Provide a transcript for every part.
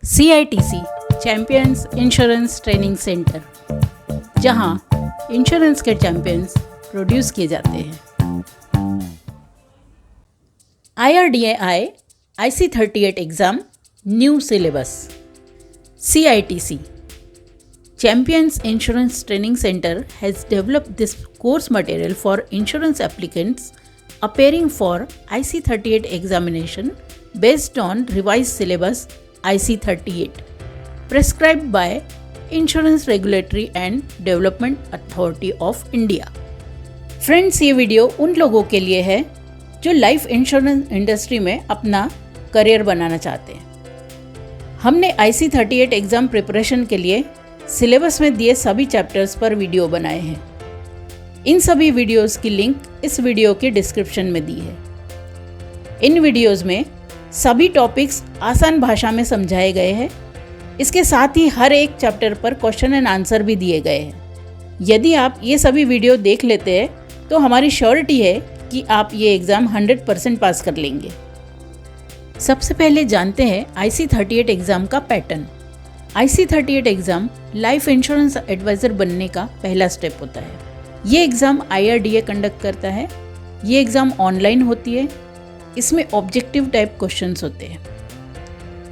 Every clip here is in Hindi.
CITC champions insurance training centre, जहां इंश्योरेंस के चैंपियंस प्रोड्यूस किए जाते हैं। IRDAI IC38 exam new syllabus. CITC Champions Insurance Training Center has developed this course material for insurance applicants appearing for IC38 examination based on revised syllabus IC38 prescribed by Insurance Regulatory and Development Authority of India। Friends, ये वीडियो उन लोगों के लिए है जो लाइफ इंश्योरेंस इंडस्ट्री में अपना करियर बनाना चाहते हैं। हमने IC38 एग्ज़ाम प्रिपरेशन के लिए सिलेबस में दिए सभी चैप्टर्स पर वीडियो बनाए हैं। इन सभी वीडियोस की लिंक इस वीडियो के डिस्क्रिप्शन में दी है। इन वीडियोस में सभी टॉपिक्स आसान भाषा में समझाए गए हैं। इसके साथ ही हर एक चैप्टर पर क्वेश्चन एंड आंसर भी दिए गए हैं। यदि आप ये सभी वीडियो देख लेते हैं तो हमारी श्योरिटी है कि आप ये एग्ज़ाम 100% पास कर लेंगे। सबसे पहले जानते हैं IC38 एग्ज़ाम का पैटर्न। IC38 exam life insurance advisor बनने का पहला स्टेप होता है। ये एग्ज़ाम IRDA कंडक्ट करता है। ये एग्ज़ाम ऑनलाइन होती है। इसमें ऑब्जेक्टिव टाइप क्वेश्चंस होते हैं।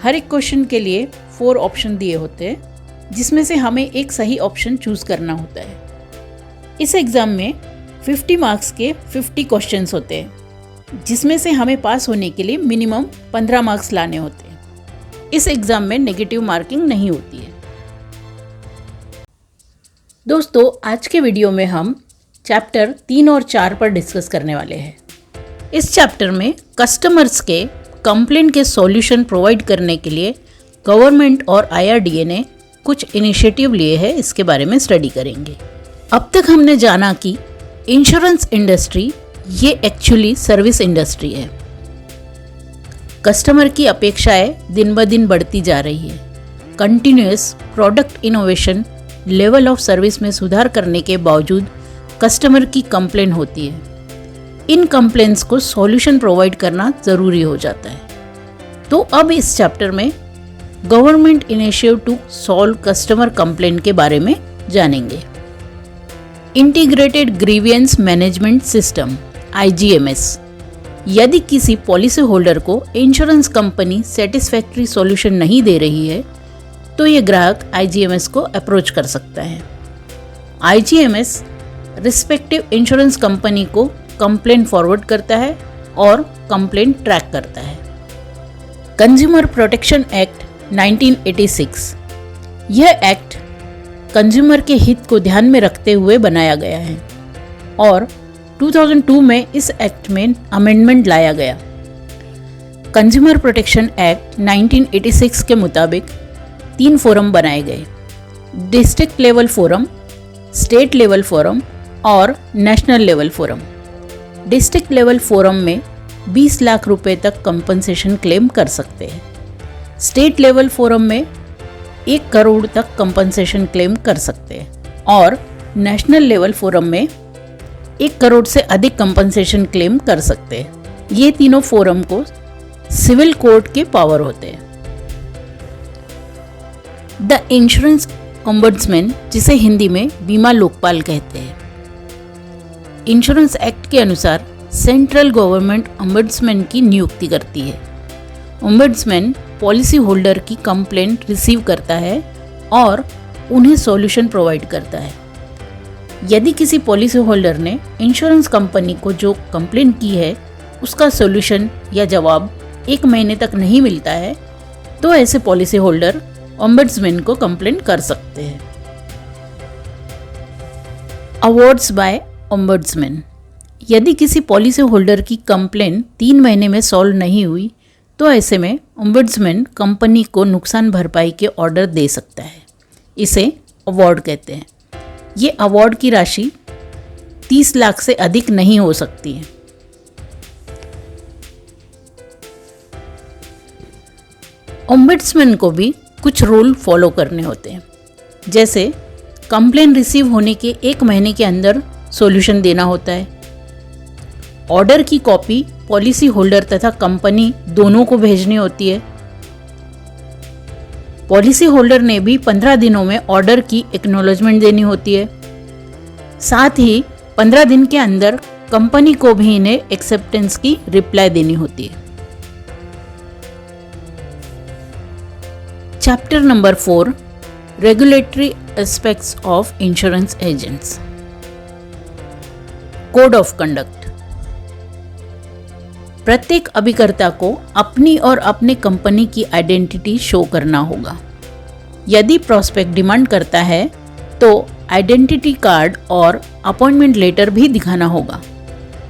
हर एक क्वेश्चन के लिए 4 ऑप्शन दिए होते हैं, जिसमें से हमें एक सही ऑप्शन चूज़ करना होता है। इस एग्ज़ाम में 50 मार्क्स के 50 क्वेश्चंस होते हैं, जिसमें से हमें पास होने के लिए मिनिमम 15 मार्क्स लाने होते हैं। इस एग्ज़ाम में नेगेटिव मार्किंग नहीं होती है। दोस्तों, आज के वीडियो में हम चैप्टर 3 और 4 पर डिस्कस करने वाले हैं। इस चैप्टर में कस्टमर्स के कंप्लेंट के सॉल्यूशन प्रोवाइड करने के लिए गवर्नमेंट और IRDA ने कुछ इनिशिएटिव लिए हैं, इसके बारे में स्टडी करेंगे। अब तक हमने जाना कि इंश्योरेंस इंडस्ट्री ये एक्चुअली सर्विस इंडस्ट्री है। कस्टमर की अपेक्षाएं दिन ब दिन बढ़ती जा रही है। Continuous product innovation, level of service में सुधार करने के बावजूद कस्टमर की कंप्लेंट होती है। इन कंप्लेंट्स को सॉल्यूशन प्रोवाइड करना ज़रूरी हो जाता है। तो अब इस चैप्टर में government initiative to solve customer complaint के बारे में जानेंगे। Integrated grievance management system IGMS। यदि किसी पॉलिसी होल्डर को इंश्योरेंस कंपनी सेटिस्फैक्ट्री सॉल्यूशन नहीं दे रही है तो ये ग्राहक IGMS को अप्रोच कर सकता है। IGMS रिस्पेक्टिव इंश्योरेंस कंपनी को कंप्लेंट फॉरवर्ड करता है और कंप्लेंट ट्रैक करता है। Consumer protection act 1986। यह एक्ट कंज्यूमर के हित को ध्यान में रखते हुए बनाया गया है और 2002 में इस एक्ट में अमेंडमेंट लाया गया। कंज्यूमर प्रोटेक्शन एक्ट 1986 के मुताबिक 3 फोरम बनाए गए: district level forum, state level forum और national level forum. District level forum में 20 लाख रुपए तक कंपनसेशन क्लेम कर सकते हैं। स्टेट लेवल फोरम में 1 करोड़ तक कंपनसेशन क्लेम कर सकते हैं और नेशनल लेवल फोरम में 1 करोड़ से अधिक कंपनसेशन क्लेम कर सकते हैं। ये तीनों फोरम को सिविल कोर्ट के पावर होते हैं। द इंश्योरेंस ओम्बड्समैन, जिसे हिंदी में बीमा लोकपाल कहते हैं। इंश्योरेंस एक्ट के अनुसार सेंट्रल गवर्नमेंट ओम्बड्समैन की नियुक्ति करती है। ओम्बड्समैन पॉलिसी होल्डर की कंप्लेंट रिसीव करता है और उन्हें सॉल्यूशन प्रोवाइड करता है। यदि किसी पॉलिसी होल्डर ने इंश्योरेंस कंपनी को जो कंप्लेंट की है उसका सॉल्यूशन या जवाब 1 महीने तक नहीं मिलता है तो ऐसे पॉलिसी होल्डर ओम्बड्समैन को कंप्लेंट कर सकते हैं। Awards by ombudsman. यदि किसी पॉलिसी होल्डर की कंप्लेंट 3 महीने में सॉल्व नहीं हुई तो ऐसे में ओम्बड्समैन कंपनी को नुकसान भरपाई के ऑर्डर दे सकता है। इसे अवार्ड कहते हैं। ये अवार्ड की राशि 30 लाख से अधिक नहीं हो सकती है। ओम्बड्समैन को भी कुछ रूल फॉलो करने होते हैं, जैसे कंप्लेंट रिसीव होने के 1 महीने के अंदर सॉल्यूशन देना होता है। ऑर्डर की कॉपी पॉलिसी होल्डर तथा कंपनी दोनों को भेजनी होती है। पॉलिसी होल्डर ने भी 15 दिनों में ऑर्डर की एक्नॉलेजमेंट देनी होती है। साथ ही 15 दिन के अंदर कंपनी को भी इन्हें एक्सेप्टेंस की रिप्लाई देनी होती है। Chapter number 4, regulatory aspects of insurance agents. Code of conduct. प्रत्येक अभिकर्ता को अपनी और अपने कंपनी की आइडेंटिटी शो करना होगा। यदि प्रोस्पेक्ट डिमांड करता है तो आइडेंटिटी कार्ड और अपॉइंटमेंट लेटर भी दिखाना होगा।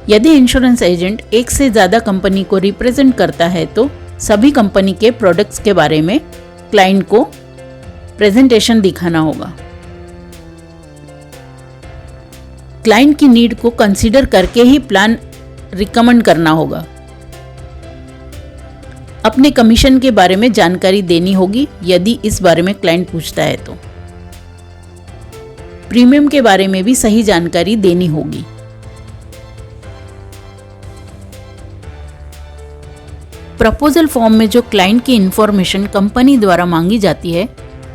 यदि इंश्योरेंस एजेंट एक से ज़्यादा कंपनी को रिप्रेजेंट करता है तो सभी कंपनी के प्रोडक्ट्स के बारे में क्लाइंट को प्रेजेंटेशन दिखाना होगा। क्लाइंट की नीड को कंसीडर करके ही प्लान रिकमेंड करना होगा। अपने कमीशन के बारे में जानकारी देनी होगी यदि इस बारे में क्लाइंट पूछता है तो। प्रीमियम के बारे में भी सही जानकारी देनी होगी। प्रपोजल फॉर्म में जो क्लाइंट की इंफॉर्मेशन कंपनी द्वारा मांगी जाती है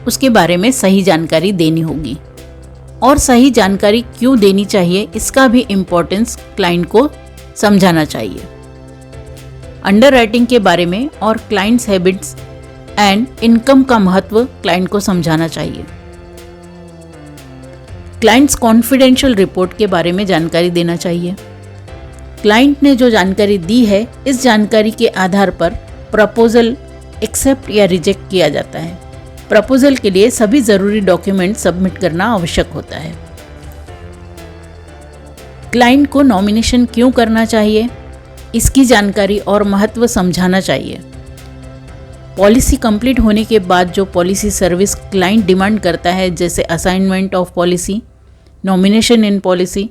उसके बारे में सही जानकारी देनी होगी। और सही जानकारी क्यों देनी चाहिए इसका भी इम्पोर्टेंस क्लाइंट को समझाना चाहिए। अंडरराइटिंग के बारे में और क्लाइंट्स हैबिट्स एंड इनकम का महत्व क्लाइंट को समझाना चाहिए। क्लाइंट्स कॉन्फिडेंशियल रिपोर्ट के बारे में जानकारी देना चाहिए। क्लाइंट ने जो जानकारी दी है इस जानकारी के आधार पर प्रपोजल एक्सेप्ट या रिजेक्ट किया जाता है। प्रपोजल के लिए सभी जरूरी डॉक्यूमेंट सबमिट करना आवश्यक होता है। क्लाइंट को नॉमिनेशन क्यों करना चाहिए इसकी जानकारी और महत्व समझाना चाहिए। पॉलिसी कंप्लीट होने के बाद जो पॉलिसी सर्विस क्लाइंट डिमांड करता है जैसे assignment of policy, nomination in policy,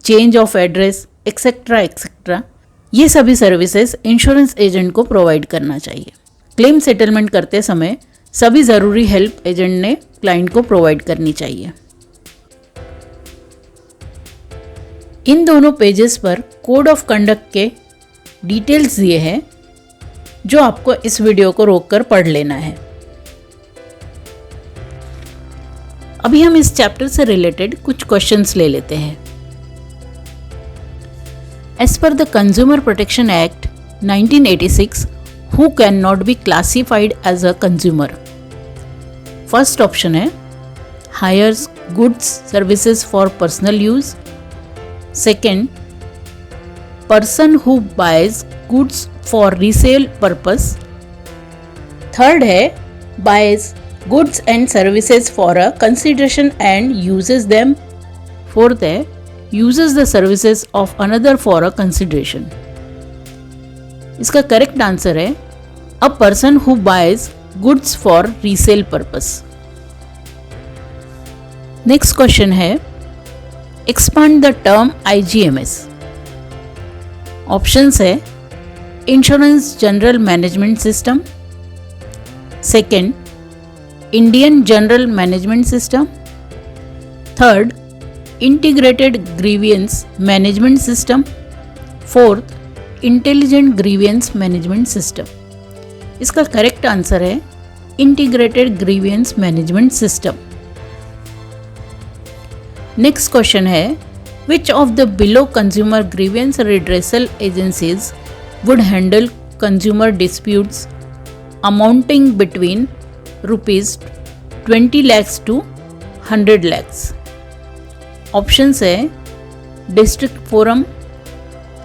change of address etcetera etcetera, ये सभी सर्विसेज इंश्योरेंस एजेंट को प्रोवाइड करना चाहिए। क्लेम सेटलमेंट करते समय सभी ज़रूरी हेल्प एजेंट ने क्लाइंट को प्रोवाइड करनी चाहिए। इन दोनों पेजेस पर कोड ऑफ कंडक्ट के डिटेल्स दिए हैं जो आपको इस वीडियो को रोककर पढ़ लेना है। अभी हम इस चैप्टर से रिलेटेड कुछ क्वेश्चंस ले लेते हैं। एज पर the consumer protection act 1986, who cannot be classified as a consumer? First option है hires goods services for personal use. Second, person who buys goods for resale purpose. Third है buys goods and services for a consideration and uses them. Fourth है uses the services of another for a consideration. इसका करेक्ट आंसर है a person who buys goods for resale purpose. Next question है expand the term IGMS। Options है insurance general management system, second Indian general management system, third integrated grievance management system, fourth intelligent grievance management system. इसका करेक्ट आंसर है integrated grievance management system. Next question है which of the below consumer grievance redressal agencies would handle consumer disputes amounting between ₹20 lakhs to 100 lakhs। Options है डिस्ट्रिक्ट फोरम,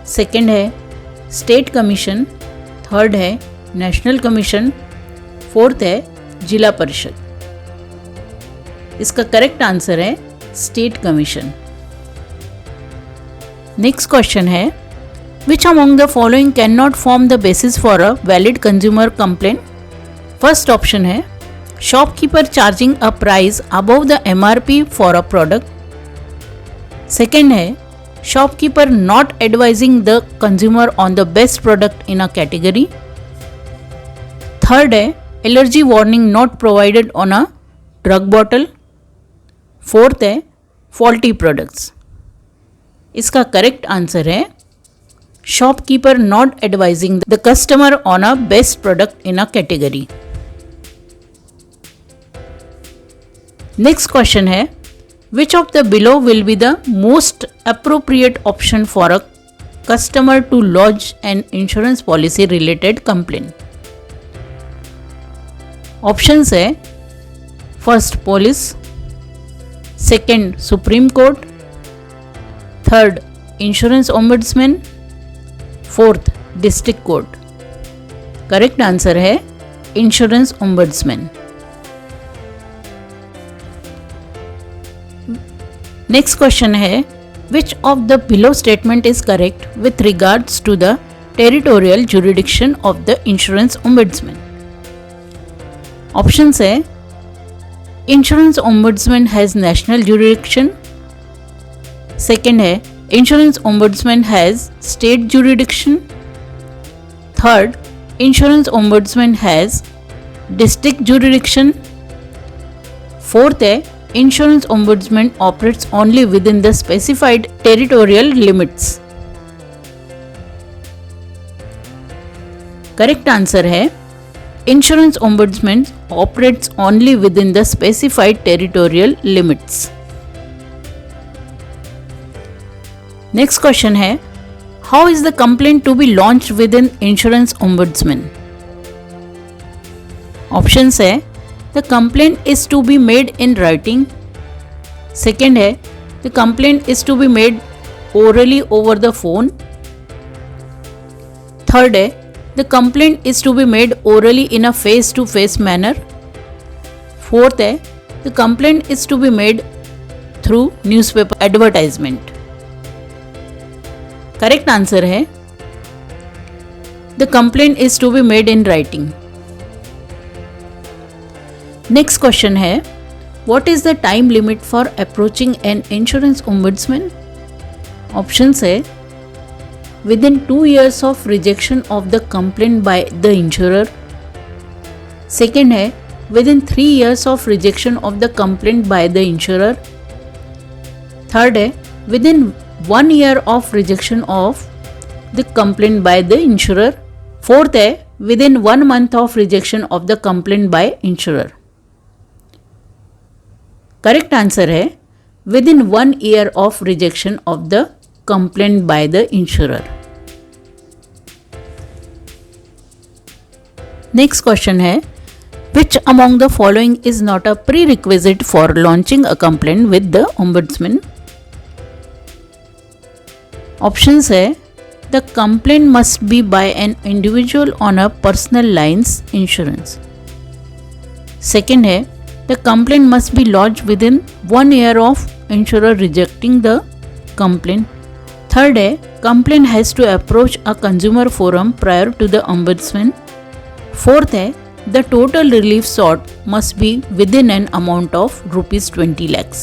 सेकेंड है स्टेट कमीशन, थर्ड है नेशनल कमीशन, फोर्थ है जिला परिषद। इसका करेक्ट आंसर है स्टेट कमीशन। नेक्स्ट क्वेश्चन है which among the following can not form the basis for a valid consumer complaint. First option है shopkeeper charging a price above the MRP for a product, second है shopkeeper not advising the consumer on the best product in a category, third है allergy warning not provided on a drug bottle, fourth है faulty products। इसका करेक्ट आंसर है shopkeeper not advising the customer on a best product in a category। Next question है, which of the below will be the most appropriate option for a customer to launch an insurance policy related complain? Options है, first police, second supreme court, third insurance ombudsman, fourth district court. Correct answer है इंश्योरेंस ओम्बुड्समैन। नेक्स्ट क्वेश्चन है, which of the below statement is correct with regards to the territorial jurisdiction of the insurance ombudsman? Options है, insurance ombudsman has national jurisdiction, second है insurance ombudsman has state jurisdiction, third insurance ombudsman has district jurisdiction, fourth है insurance ombudsman operates only within the specified territorial limits. Correct answer है insurance ombudsman operates only within the specified territorial limits. Next question है, how is the complaint to be launched within insurance ombudsman? Options है, the complaint is to be made in writing, second है the complaint is to be made orally over the phone, third है the complaint is to be made orally in a face to face manner, fourth है the complaint is to be made through newspaper advertisement. Correct answer है the complaint is to be made in writing. Next question है, what is the time limit for approaching an insurance ombudsman? Options है, within 2 years of rejection of the complaint by the insurer, second है within 3 years of rejection of the complaint by the insurer, third है within 1 year of rejection of the complaint by the insurer, fourth है within 1 month of rejection of the complaint by insurer। Correct answer है within 1 year of rejection of the complaint by the insurer। Next question है, which among the following is not a prerequisite for launching a complaint with the ombudsman? Options है, the complaint must be by an individual on a personal lines insurance. Second है, the complaint must be lodged within 1 year of insurer rejecting the complaint. Third है, complaint has to approach a consumer forum prior to the ombudsman. Fourth है, the total relief sought must be within an amount of rupees 20 lakhs.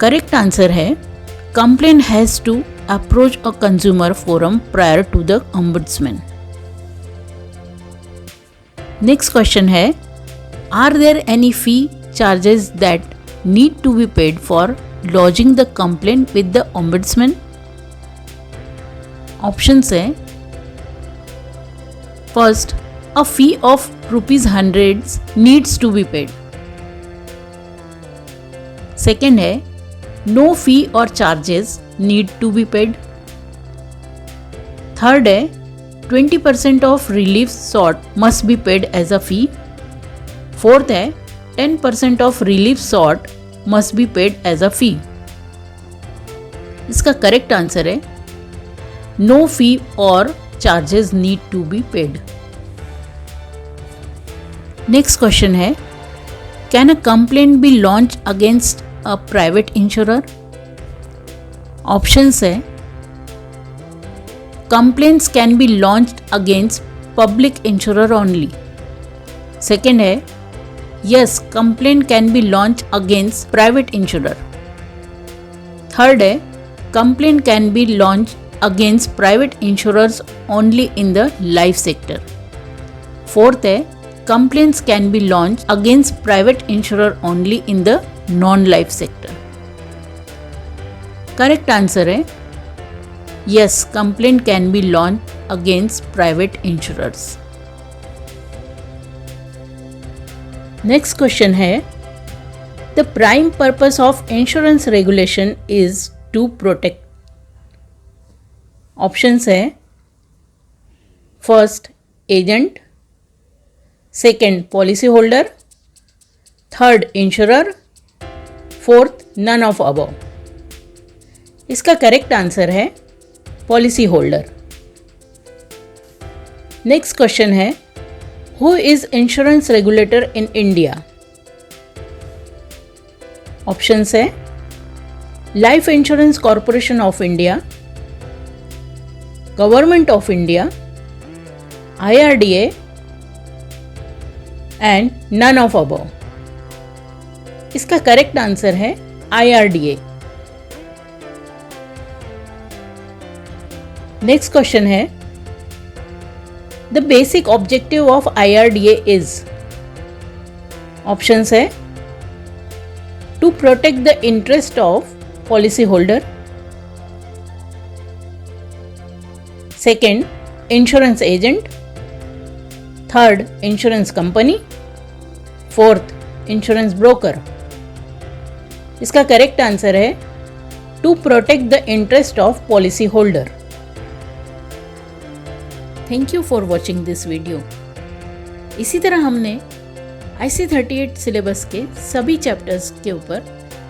Correct answer है, complaint has to approach a consumer forum prior to the ombudsman. Next question है, are there any fee charges that need to be paid for lodging the complaint with the ombudsman? Options है, first, a fee of rupees 100 needs to be paid. Second है, no fee or charges need to be paid. Third है, 20% of relief sought must be paid as a fee. Fourth है, 10% of relief sought must be paid as a fee. इसका करेक्ट आंसर है no fee or charges need to be paid. Next question है, can a complaint be launched against a private insurer? Options है, complaints can be launched against public insurer only. Second है, yes, complaint can be launched against private insurer. Third है, complaint can be launched against private insurers only in the life sector. Fourth है, complaints can be launched against private insurer only in the non-life sector. Correct answer है, yes, complaint can be launched against private insurers. Next question है, the prime purpose of insurance regulation is to protect. Options है, first agent, second policy holder, third insurer, fourth none of above. इसका करेक्ट आंसर है पॉलिसी होल्डर। नेक्स्ट क्वेश्चन है, who is insurance regulator in India. Options है, life insurance corporation of India, government of India, IRDA and none of above. इसका करेक्ट आंसर है IRDA। नेक्स्ट क्वेश्चन है, the basic objective of IRDA is. Options है, to protect the interest of policy holder, second insurance agent, third insurance company, fourth insurance broker. इसका करेक्ट आंसर है to protect the interest of policy holder. Thank you for watching this video. इसी तरह हमने IC38 सिलेबस के सभी चैप्टर्स के ऊपर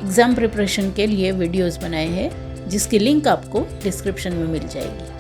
एग्ज़ाम प्रिपरेशन के लिए वीडियोस बनाए हैं, जिसकी लिंक आपको डिस्क्रिप्शन में मिल जाएगी।